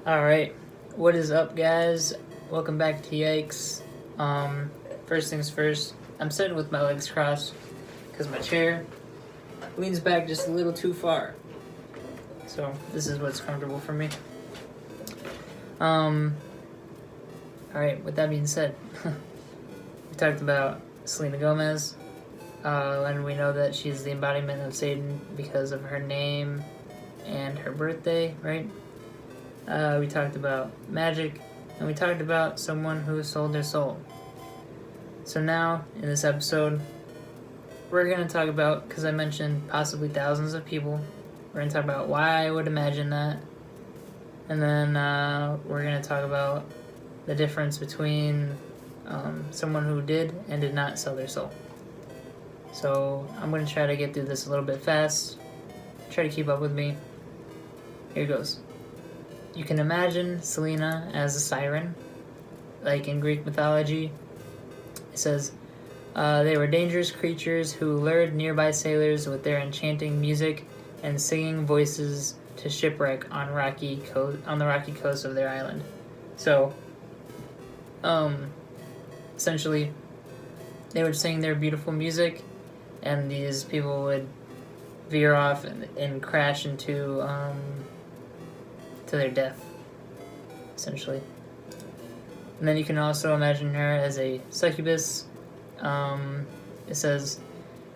Alright, what is up, guys? Welcome back to Yikes. First things first, I'm sitting with my legs crossed because my chair leans back just a little too far. So, this is what's comfortable for me. Alright, with that being said, we talked about Selena Gomez, and we know that she's the embodiment of Satan because of her name and her birthday, right? We talked about magic, and we talked about someone who sold their soul. So now, in this episode, we're going to talk about, because I mentioned possibly thousands of people, we're going to talk about why I would imagine that, and then we're going to talk about the difference between someone who did and did not sell their soul. So I'm going to try to get through this a little bit fast. Try to keep up with me. Here goes. You can imagine Selena as a siren, like in Greek mythology. It says, they were dangerous creatures who lured nearby sailors with their enchanting music and singing voices to shipwreck on the rocky coast of their island. So, essentially, they would sing their beautiful music, and these people would veer off and crash into to their death, essentially. And then you can also imagine her as a succubus. It says,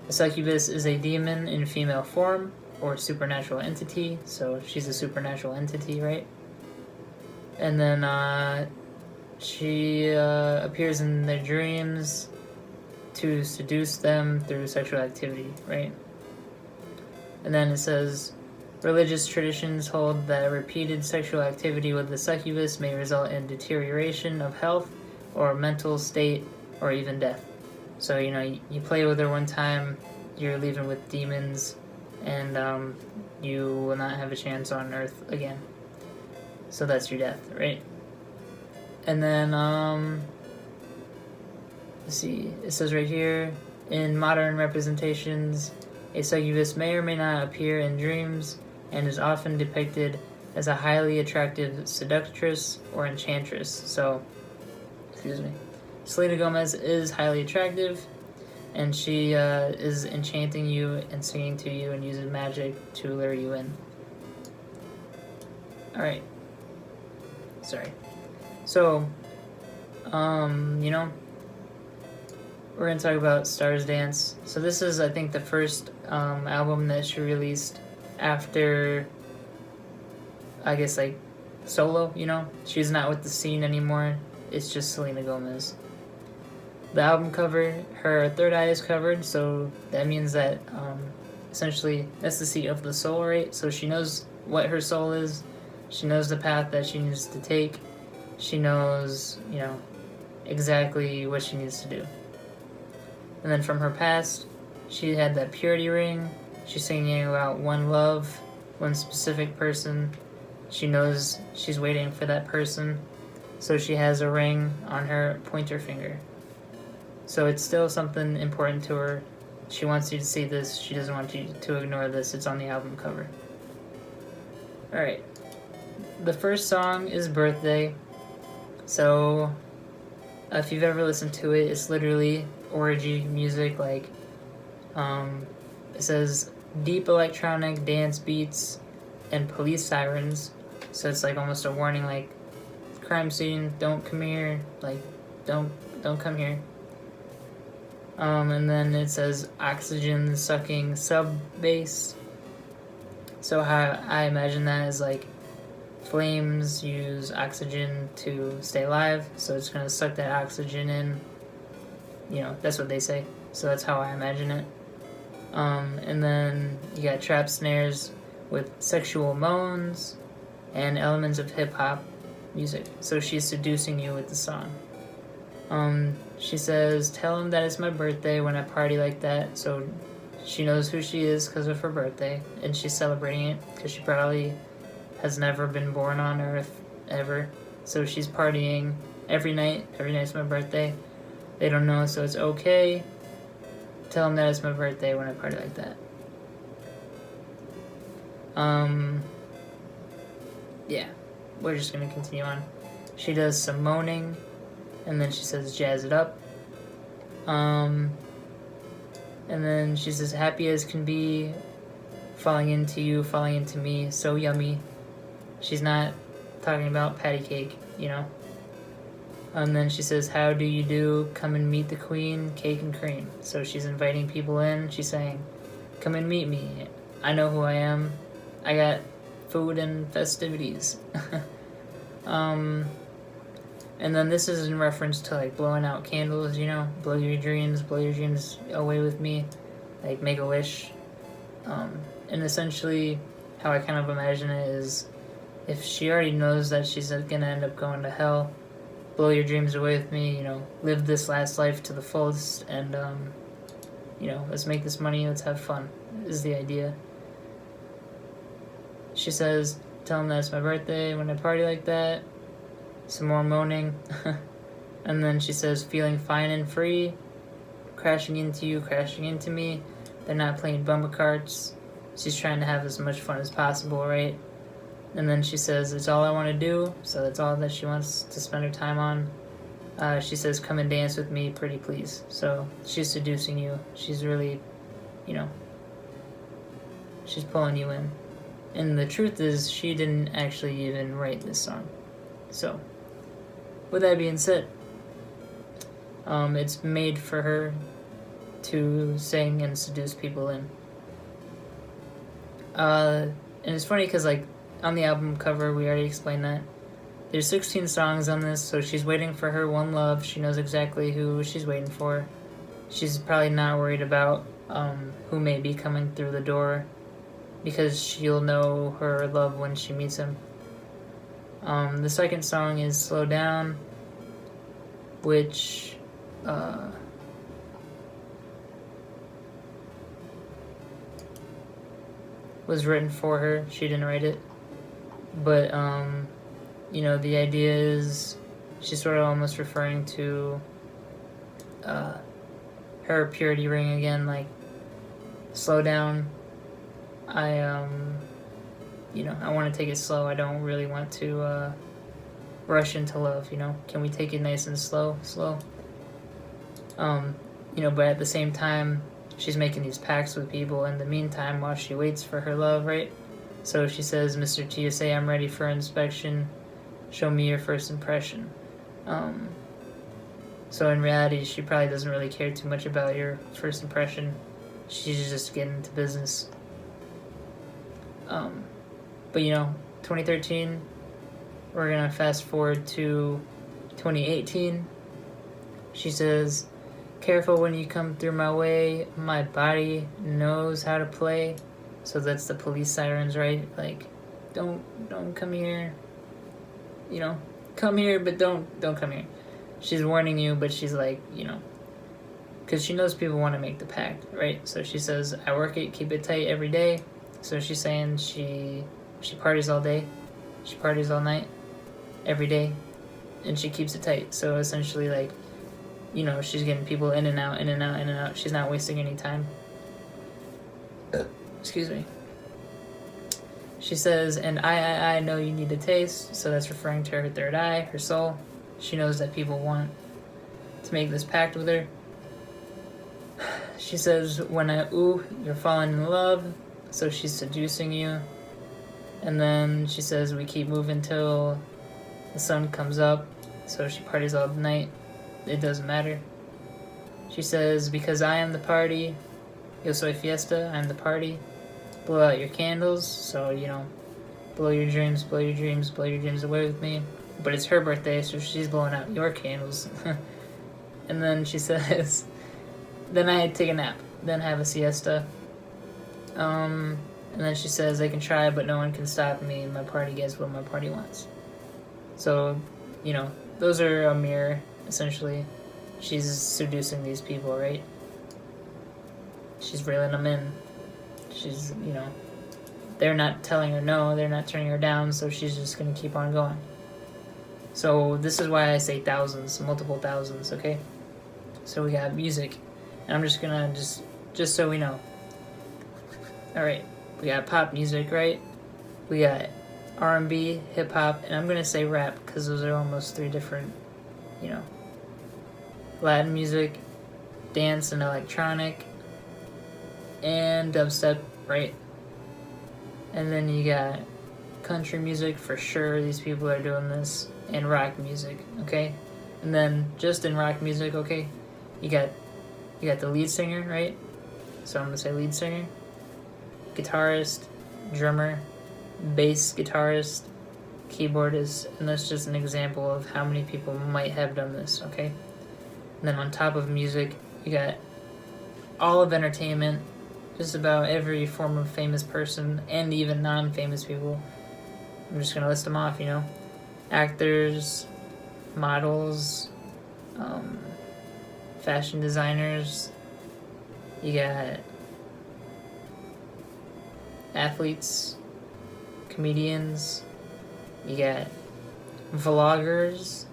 a succubus is a demon in female form or supernatural entity, so she's a supernatural entity, right? And then she appears in their dreams to seduce them through sexual activity, right? And then it says, religious traditions hold that repeated sexual activity with the succubus may result in deterioration of health or mental state or even death. So, you play with her one time, you're leaving with demons, and you will not have a chance on Earth again. So that's your death, right? And then, let's see, it says right here, in modern representations, a succubus may or may not appear in dreams, and is often depicted as a highly attractive seductress or enchantress. So, Selena Gomez is highly attractive, and she is enchanting you and singing to you and uses magic to lure you in. Alright. Sorry. So, we're going to talk about Stars Dance. So this is, I think, the first album that she released after, I guess, like, solo, She's not with the scene anymore. It's just Selena Gomez. The album cover, her third eye is covered, so that means that, essentially, that's the seat of the soul, right? So she knows what her soul is. She knows the path that she needs to take. She knows, exactly what she needs to do. And then from her past, she had that purity ring. She's singing about one love, one specific person. She knows she's waiting for that person. So she has a ring on her pointer finger. So it's still something important to her. She wants you to see this. She doesn't want you to ignore this. It's on the album cover. Alright. The first song is Birthday. So, if you've ever listened to it, it's literally orgy music, like, it says deep electronic dance beats and police sirens. So it's like almost a warning, like, crime scene, don't come here, like, don't come here. And then it says oxygen sucking sub bass. So how I imagine that is like flames use oxygen to stay alive, so it's gonna suck that oxygen in. That's what they say. So that's how I imagine it. And then you got trap snares with sexual moans and elements of hip-hop music. So she's seducing you with the song. She says, tell him that it's my birthday when I party like that. So she knows who she is because of her birthday, and she's celebrating it because she probably has never been born on Earth ever. So she's partying every night. Every night's my birthday. They don't know, so it's okay. Tell them that it's my birthday when I party like that. Yeah. we're just gonna continue on. She does some moaning, and then she says, "Jazz it up." And then she says, "Happy as can be, falling into you, falling into me, so yummy." She's not talking about patty cake, you know. And then she says, "How do you do? Come and meet the queen, cake and cream." So she's inviting people in. She's saying, "Come and meet me. I know who I am. I got food and festivities." And then this is in reference to like blowing out candles, you know, blow your dreams away with me, like make a wish. And essentially, how I kind of imagine it is, if she already knows that she's gonna end up going to hell, blow your dreams away with me, you know, live this last life to the fullest, and, you know, let's make this money, let's have fun, is the idea. She says, "Tell him that it's my birthday when I party like that." Some more moaning. And then she says, "Feeling fine and free, crashing into you, crashing into me." They're not playing bumper carts. She's trying to have as much fun as possible, right? And then she says, "It's all I want to do." So that's all that she wants to spend her time on. She says, "Come and dance with me, pretty please." So she's seducing you. She's really, you know, she's pulling you in. And the truth is, she didn't actually even write this song. So, with that being said, it's made for her to sing and seduce people in. And it's funny because, like, on the album cover, we already explained that. There's 16 songs on this, so she's waiting for her one love. She knows exactly who she's waiting for. She's probably not worried about who may be coming through the door, because she'll know her love when she meets him. The second song is "Slow Down," which was written for her. She didn't write it. But, you know, the idea is she's sort of almost referring to her purity ring again, like, slow down. You know, I want to take it slow. I don't really want to rush into love, you know. Can we take it nice and slow? You know, but at the same time, she's making these pacts with people in the meantime while she waits for her love, right? So she says, "Mr. TSA, I'm ready for inspection. Show me your first impression." So in reality, she probably doesn't really care too much about your first impression. She's just getting into business. But you know, 2013, we're gonna fast forward to 2018. She says, "Careful when you come through my way, my body knows how to play." So that's the police sirens, right? Like, don't come here. You know, come here, but don't come here. She's warning you, but she's like, you know, because she knows people want to make the pact, right? So she says, "I work it, keep it tight every day." So she's saying she parties all day, she parties all night, every day, and she keeps it tight. So essentially, like, you know, she's getting people in and out, in and out, in and out. She's not wasting any time. Excuse me. She says, "And I know you need a taste." So that's referring to her third eye, her soul. She knows that people want to make this pact with her. She says, "When you're falling in love." So she's seducing you. And then she says, "We keep moving till the sun comes up." So she parties all night. It doesn't matter. She says, "Because I am the party. Yo soy fiesta. I'm the party. Blow out your candles." So, you know, blow your dreams away with me. But it's her birthday, so she's blowing out your candles. And then she says, "Then I take a nap. Then have a siesta." And then she says, "They can try, but no one can stop me. My party gets what my party wants." So, you know, those are a mirror, essentially. She's seducing these people, right? She's reeling them in. She's, you know, they're not telling her no, they're not turning her down, so she's just gonna keep on going. So this is why I say thousands, multiple thousands, okay? So we got music, and I'm just gonna, just so we know. Alright, we got pop music, right? We got R&B, hip-hop, and I'm going to say rap because those are almost three different, Latin music, dance and electronic, and dubstep, right? And then you got country music for sure. These people are doing this, and rock music, okay? And then just in rock music, okay, you got the lead singer, right? So I'm gonna say lead singer, guitarist, drummer, bass guitarist, keyboardist, and that's just an example of how many people might have done this, okay? And then on top of music, you got all of entertainment, just about every form of famous person, and even non-famous people. I'm just gonna list them off, actors, models, fashion designers, you got athletes, comedians, you got vloggers,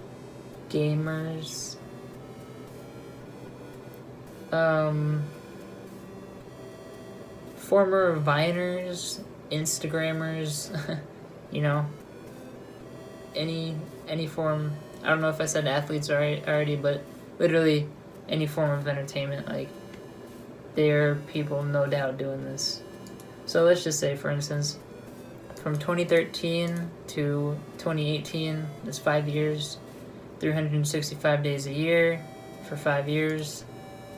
gamers, former Viners, Instagrammers, any form. I don't know if I said athletes already, but literally any form of entertainment. Like, there are people no doubt doing this. So let's just say, for instance, from 2013 to 2018, that's 5 years, 365 days a year for 5 years,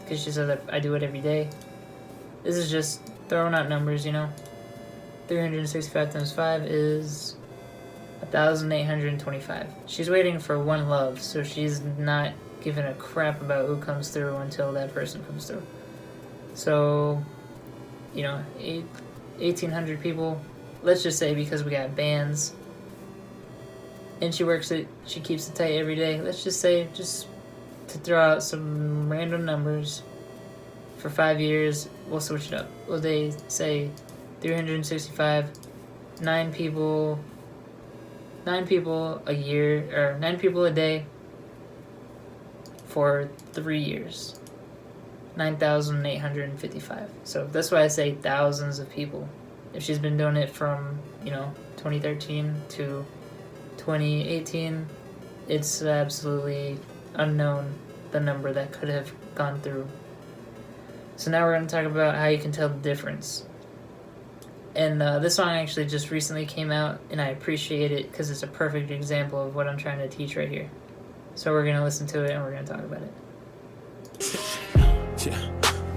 because she says that I do it every day. This is just throwing out numbers, 365 times 5 is 1,825. She's waiting for one love, so she's not giving a crap about who comes through until that person comes through. So, 1,800 people, let's just say, because we got bands, and she works it, she keeps it tight every day. Let's just say, just to throw out some random numbers, for 5 years, we'll switch it up. Will they say 365, 9 people a year, or 9 people a day for 3 years? 9,855. So that's why I say thousands of people. If she's been doing it from, 2013 to 2018, it's absolutely unknown the number that could have gone through. So now we're going to talk about how you can tell the difference. And this song actually just recently came out, and I appreciate it because it's a perfect example of what I'm trying to teach right here. So we're going to listen to it, and we're going to talk about it. Yeah,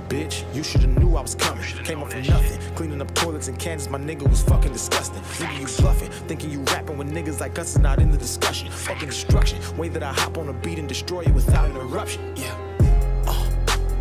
bitch, you shoulda knew I was coming. Came up from nothing, cleaning up toilets in Kansas. My nigga was fucking disgusting. Nigga, you bluffing, thinking you rapping when niggas like us is not in the discussion. Fucking destruction, way that I hop on a beat and destroy it without interruption. Yeah.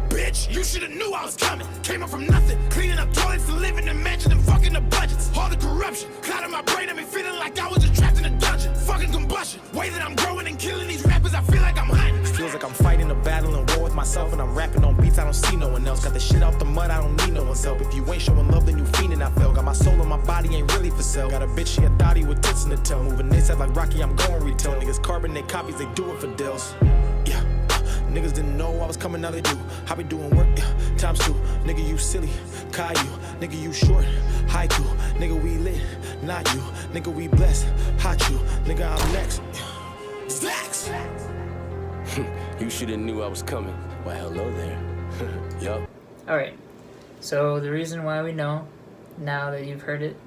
Bitch, you shoulda knew I was coming. Came up from nothing, cleaning up toilets and living in mansions and fucking the budgets. All the corruption, clouding my brain, had me feeling like I was just trapped in a dungeon. Fucking combustion, way that I'm growing and killing these rappers, I feel like I'm hunting. Feels like I'm fighting a battle and war with myself, and I'm rapping on beats I don't see no one else. Got the shit out the mud, I don't need no one's help. If you ain't showing love, then you fiending, I feel. Got my soul and my body ain't really for sale. Got a bitch, she a thotty with tits in the tail. Moving they said like Rocky, I'm going retail. Niggas carbon, they copies, they do it for deals. Yeah. Niggas didn't know I was coming, now they do. I be doing work, times 2. Nigga, you silly, Caillou. Nigga, you short, haiku. Nigga, we lit, not you. Nigga, we blessed, hot you. Nigga, I'm next. Stacks! You shoulda knew I was coming. Why, hello there. Yup. Alright, so the reason why we know, now that you've heard it,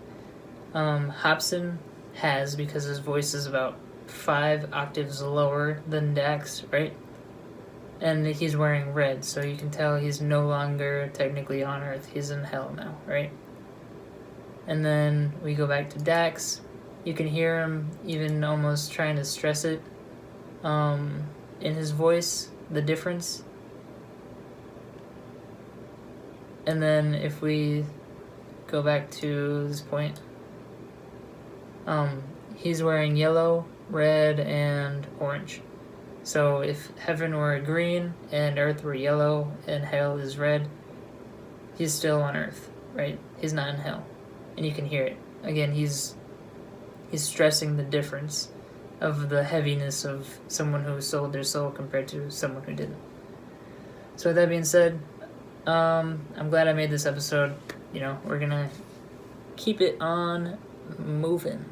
Hobson has, because his voice is about 5 octaves lower than Dax, right? And he's wearing red, so you can tell he's no longer technically on Earth. He's in hell now, right? And then we go back to Dax. You can hear him even almost trying to stress it in his voice, the difference. And then if we go back to this point, he's wearing yellow, red, and orange. So if heaven were green and earth were yellow and hell is red, he's still on earth, right? He's not in hell. And you can hear it. Again, he's stressing the difference of the heaviness of someone who sold their soul compared to someone who didn't. So with that being said, I'm glad I made this episode. We're gonna keep it on moving.